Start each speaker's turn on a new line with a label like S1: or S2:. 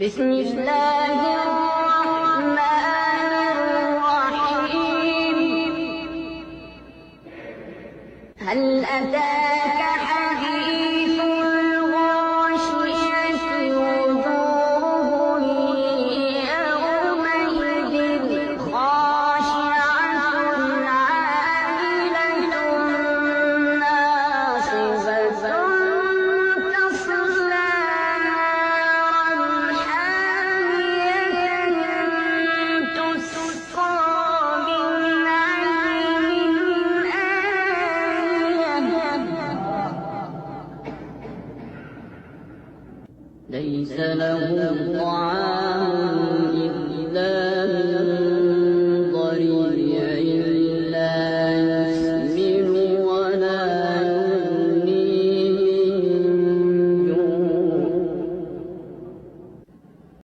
S1: بسم الله الرحمن الرحيم. هل أتاك حديث الغاشية؟ وجوه يومئذ خاشعة عاملة ناصبة تصلى نارا حامية تسقى من عين آنية ليس لهم طعام إلا